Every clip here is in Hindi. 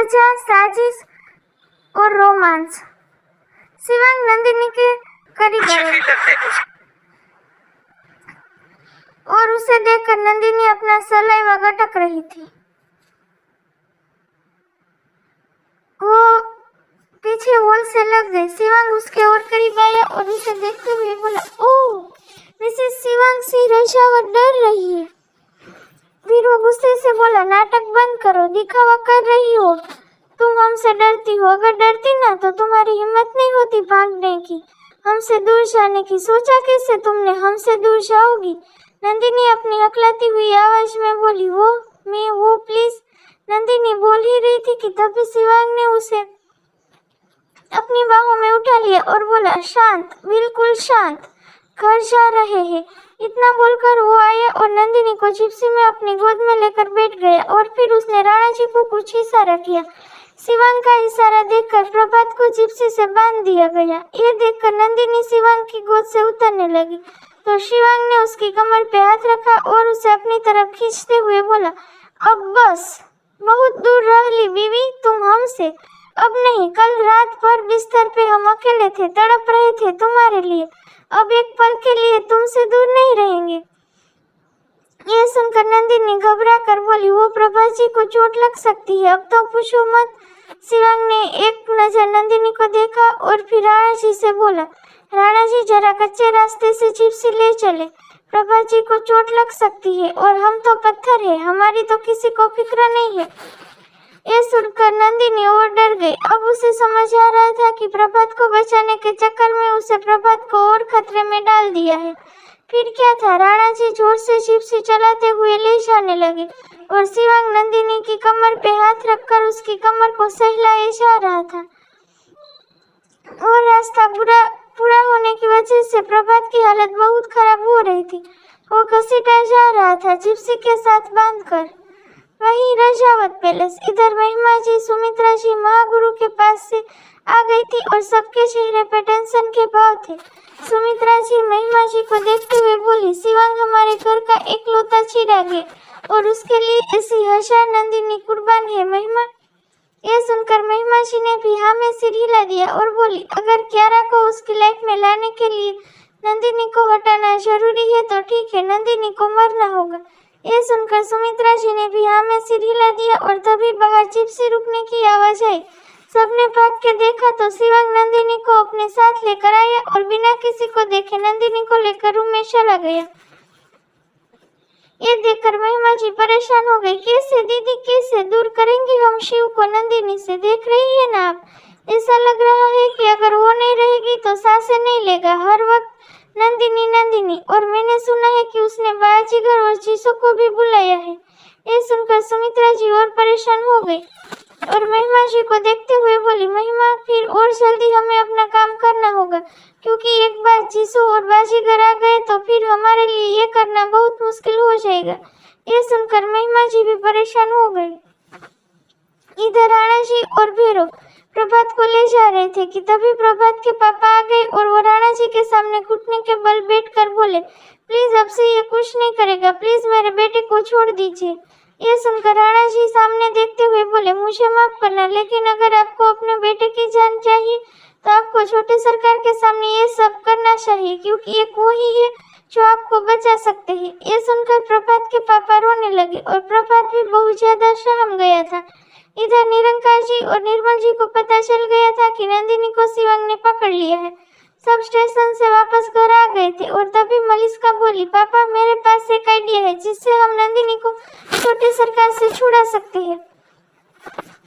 मजा, साजिश और रोमांस। शिवांग नंदिनी के करीब गया और उसे देखकर नंदिनी अपना सलाइवा गटक रही थी। वो पीछे वॉल से लग गई। शिवांग उसके और करीब आया और उसे देखते हुए बोला, ओह मिसेस शिवांग सिंह रजावत डर रही है। फिर वो गुस्से से बोला, नाटक बंद करो, दिखावा कर रही हो, तुम हमसे डरती हो। अगर डरती ना तो तुम्हारी हिम्मत नहीं होती भागने की, हमसे दूर जाने की। सोचा कैसे तुमने हमसे दूर जाओगी? नंदिनी अपनी हकलाती हुई आवाज में बोली, वो प्लीज। नंदिनी बोल ही रही थी कि तभी शिवांग ने उसे अपनी बाहों में उठा लिया और बोला, शांत, बिल्कुल शांत, घर जा रहे हैं। इतना बोलकर वो आया और नंदिनी को जिप्सी में अपनी गोद में लेकर बैठ गया और फिर उसने राणा जी को कुछ इशारा किया। शिवांग का इशारा देखकर प्रभात को जिप्सी से बांध दिया गया। ये देखकर नंदिनी शिवांग की गोद से उतरने लगी तो शिवांग ने उसकी कमर पे हाथ रखा और उसे अपनी तरफ खींचते हुए बोला, अब बस, बहुत दूर रह ली बीवी तुम हमसे। अब नहीं, कल रात भर बिस्तर पे हम अकेले थे, तड़प रहे थे तुम्हारे लिए। अब एक पल के लिए तुमसे दूर नहीं रहेंगे। ये सुनकर नंदिनी घबरा कर बोली, वो प्रभात जी को चोट लग सकती है, अब तो पूछो मत। शिवांग ने एक नजर नंदिनी को देखा और फिर राणा जी से बोला, राणा जी जरा कच्चे रास्ते से जिप्सी ले चले, प्रभात जी को चोट लग सकती है और हम तो पत्थर है, हमारी तो किसी को फिक्र नहीं है। ये सुनकर नंदिनी और डर गई। अब उसे समझ आ रहा था कि प्रभात को बचाने के चक्कर में उसे प्रभात को और खतरे में डाल दिया है। फिर क्या था, राणा जी जोर से जिप्सी चलाते हुए ले जाने लगे और शिवांग नंदिनी की कमर पे हाथ रखकर उसकी कमर को सहलाए जा रहा था। और रास्ता पूरा होने की वजह से प्रभात की हालत बहुत खराब हो रही थी। वो घसीटा जा रहा था जिप्सी के साथ बांधकर। वहीं रजावत पैलेस। इधर महिमा जी, सुमित्रा जी महागुरु के पास से आ गई थी और सबके चेहरे पे टेंशन के भाव थे। सुमित्रा जी महिमा जी को देखते हुए बोली, शिवांग हमारे घर का एकलौता चिराग है और उसके लिए ऐसी 1000 नंदिनी कुर्बान है महिमा। ये सुनकर महिमा जी ने भी हाँ में सिर हिला दिया और बोली, अगर क्यारा को उसकी लाइफ में लाने के लिए नंदिनी को हटाना जरूरी है तो ठीक है, नंदिनी को मरना होगा। ये सुनकर सुमित्रा जी ने भी हाँ में सिर हिला दिया और तभी बाहर जिप्सी रुकने की आवाज आई। सबने भाग के देखा तो शिवांग नंदिनी को अपने साथ लेकर आया और बिना किसी को देखे नंदिनी को लेकर रूम में चला गया। ये देखकर महिमा जी परेशान हो गई। कैसे दीदी, कैसे दूर करेंगे हम शिव को नंदिनी से? देख रही है ना आप, ऐसा लग रहा है कि अगर वो नहीं रहेगी तो सांसें नहीं लेगा, हर वक्त नंदिनी नंदिनी। और मैंने सुना है कि उसने बाजीगर और चीसों को भी बुलाया है। ये सुनकर सुमित्रा जी और परेशान हो गई और महिमा जी को देखते हुए बोली, महिमा फिर और जल्दी हमें अपना काम करना होगा, क्योंकि एक बार चीसो और बाजीगर आ गए तो फिर हमारे लिए ये करना बहुत मुश्किल हो जाएगा। ये सुनकर महिमा जी भी परेशान हो गई। इधर राणा जी और भैरव प्रभात को ले जा रहे थे कि तभी प्रभात के पापा आ गए और वो राणा जी के सामने घुटने के बल बैठकर बोले, प्लीज अब से ये कुछ नहीं करेगा, प्लीज मेरे बेटे को छोड़ दीजिए। ये सुनकर राणा जी सामने देखते हुए बोले, मुझे माफ करना, लेकिन अगर आपको अपने बेटे की जान चाहिए तो आपको छोटे सरकार के सामने ये सब करना चाहिए, क्योंकि एक वो ही है जो आपको बचा सकते हैं। ये सुनकर प्रभात के पापा रोने लगे और प्रभात भी बहुत ज्यादा सहम गया था। इधर निरंकार जी और निर्मल जी को पता चल गया था कि नंदिनी को शिवांग ने पकड़ लिया है। सब स्टेशन से वापस घर आ गए थे और तभी मलिष्का बोली, पापा मेरे पास एक आइडिया है जिससे हम नंदिनी को छोटी सरकार से छुड़ा सकते हैं।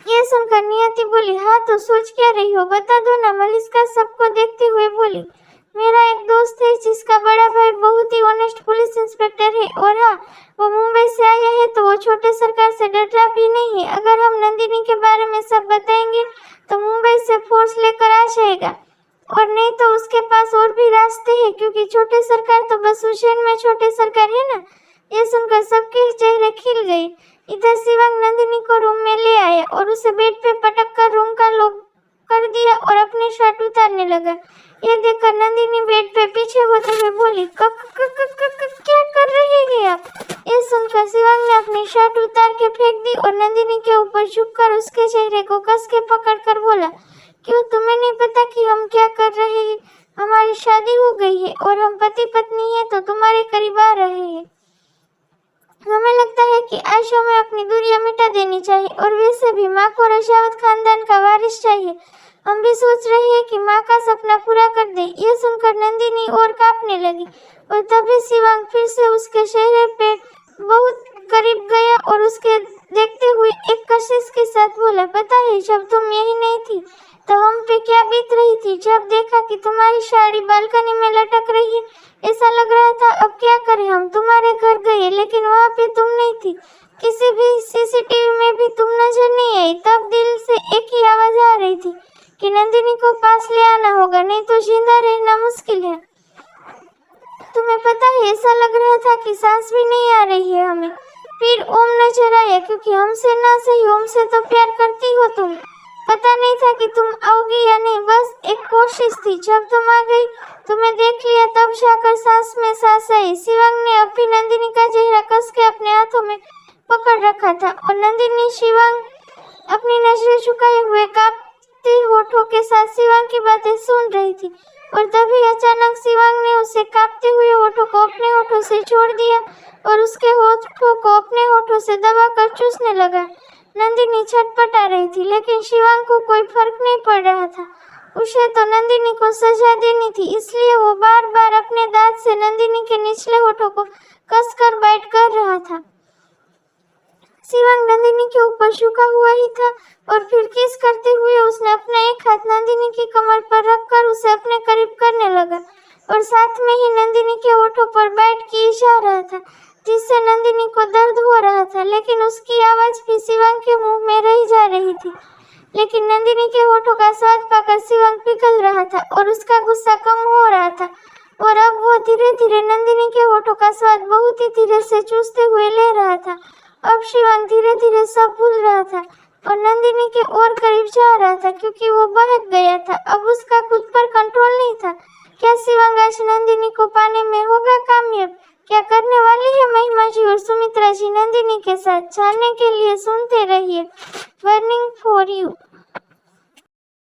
ये सुनकर नियति बोली, हाँ तो सोच क्या रही हो, बता दो ना। मलिष्का सबको देखते हुए बोली, मेरा एक दोस्त है जिसका बड़ा भाई बहुत ही ऑनेस्ट पुलिस इंस्पेक्टर है और हाँ, वो मुंबई से आया है तो वो छोटे सरकार से डरता भी नहीं है। अगर हम नंदिनी के बारे में सब बताएंगे तो मुंबई से फोर्स लेकर आ जाएगा, और नहीं तो उसके पास और भी रास्ते हैं, क्योंकि छोटे सरकार तो बस उज्जैन में छोटे सरकार है ना। ये सुनकर सबके चेहरे खिल गए। इधर शिवांग नंदिनी को रूम में ले आया और उसे बेड पे पटक कर रूम का लॉक कर दिया और अपनी शर्ट उतारने लगा। ये देखकर नंदिनी बेड पे पीछे होते हुए बोली, क्या कर रही है आप? ये सुनकर शिवांग ने अपनी शर्ट उतार के फेंक दी और नंदिनी के ऊपर झुककर उसके चेहरे को कस के पकड़कर बोला, क्यों तुम्हें नहीं पता कि हम क्या कर रहे हैं? हमारी शादी हो गई है और हम पति पत्नी हैं तो तुम्हारे करीब आ रहे हैं। हमें लगता है कि आयशा में अपनी दूरियां मिटा देनी चाहिए और वैसे भी माँ को रशावत खानदान का वारिस चाहिए। हम भी सोच रहे हैं कि माँ का सपना पूरा कर दे। ये सुनकर नंदिनी और कांपने लगी और तभी शिवांग फिर से उसके चेहरे पे बहुत करीब गया और उसके देखते हुए एक कशिश के साथ बोला, पता है जब तुम यही नहीं थी तो हम पे क्या बीत रही थी। जब देखा कि तुम्हारी साड़ी बालकनी में लटक रही है, ऐसा लग रहा था अब क्या करें। हम तुम्हारे घर गए लेकिन वहाँ पे तुम नहीं थी। किसी भी सीसीटीवी में भी तुम नजर नहीं आई। तब दिल से एक ही आवाज आ रही थी कि नंदिनी को पास ले आना होगा, नहीं तो जिंदा रहना मुश्किल है। तुम्हें पता है ऐसा लग रहा था कि सांस भी नहीं आ रही है हमें। फिर ओम नजर आया, क्योंकि हमसे ना सही ओम से तो प्यार करती हो तुम। पता नहीं था कि तुम आओगी या नहीं, बस एक कोशिश थी। जब तुम आ गई, तुम्हें देख लिया, तब जाकर सांस में सांस आई। शिवांग ने अभी नंदिनी का चेहरा कस के अपने हाथों में पकड़ रखा था और नंदिनी शिवांग अपनी नजरें झुकाए हुए कांपते होठों के साथ शिवांग की बातें सुन रही थी। और तभी अचानक शिवांग ने उसे कांपते हुए होठों को अपने होठों से छोड़ दिया और उसके होठों को अपने होठों से दबाकर चूसने लगा। नंदिनी छटपटा रही थी लेकिन शिवांग को कोई फर्क नहीं पड़ रहा था। उसे तो नंदिनी को सजा देनी थी, इसलिए वो बार बार अपने दांत से नंदिनी के निचले होठों को कसकर बाइट कर रहा था। शिवांग नंदिनी के ऊपर झुका हुआ ही था और फिर किस करते हुए उसने अपना एक हाथ नंदिनी की कमर पर रखकर उसे अपने करीब करने लगा और साथ में ही नंदिनी के होठों पर बाइट किए जा रहा था, जिससे नंदिनी को दर्द हो रहा था। लेकिन उसकी आवाज भी शिवांग के मुंह में रही जा रही थी। लेकिन नंदिनी के होठों का स्वाद पाकर शिवांग पिघल रहा था और उसका गुस्सा कम हो रहा था और अब वो धीरे धीरे नंदिनी के होठों का स्वाद बहुत ही धीरे से चूसते हुए ले रहा था। अब शिवांग धीरे धीरे सब भूल रहा था और नंदिनी के और करीब जा रहा था, क्योंकि वो बहक गया था। अब उसका खुद पर कंट्रोल नहीं था। क्या शिवांग आज नंदिनी को पाने में होगा कामयाब? क्या करने वाली है महिमा जी और सुमित्रा जी नंदिनी के साथ? जानने के लिए सुनते रहिए बर्निंग फॉर यू।